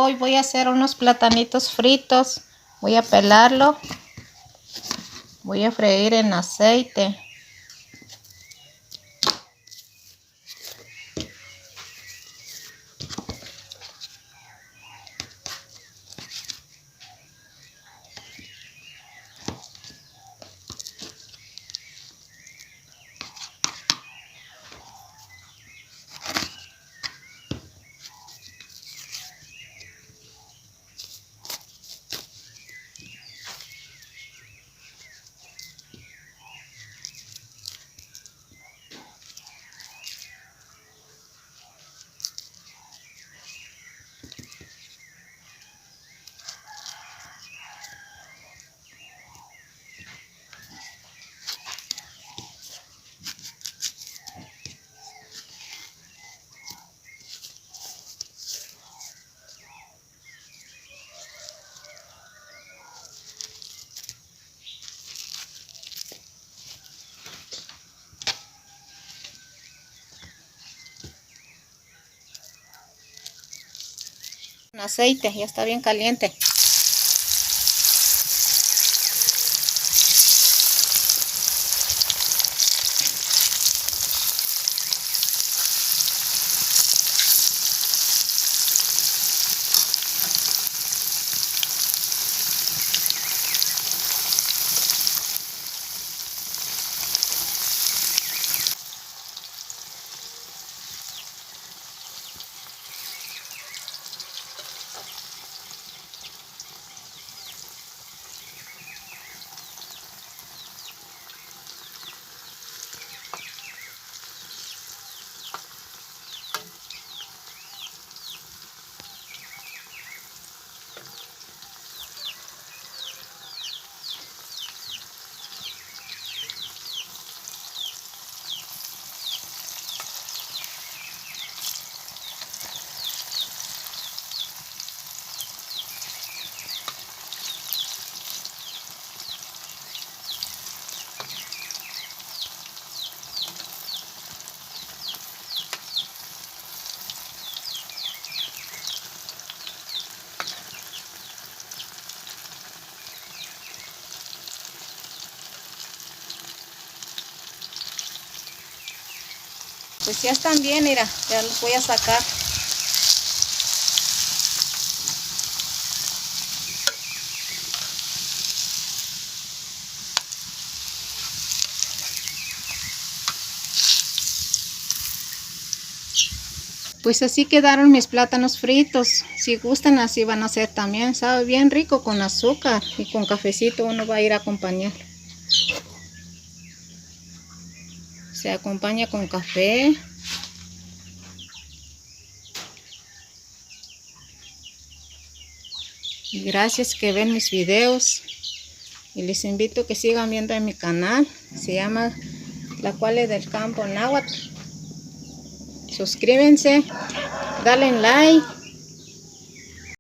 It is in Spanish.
Hoy voy a hacer unos platanitos fritos. Voy a pelarlo. Voy a freír en aceite. En aceite, ya está bien caliente. Pues ya están bien, mira, ya los voy a sacar. Pues así quedaron mis plátanos fritos. Si gustan así van a ser también. Sabe bien rico con azúcar y con cafecito uno va a ir a acompañar. Se acompaña con café. Y gracias que ven mis videos. Y les invito a que sigan viendo en mi canal. Se llama La Cuale del Campo Náhuatl. Suscríbanse, dale like.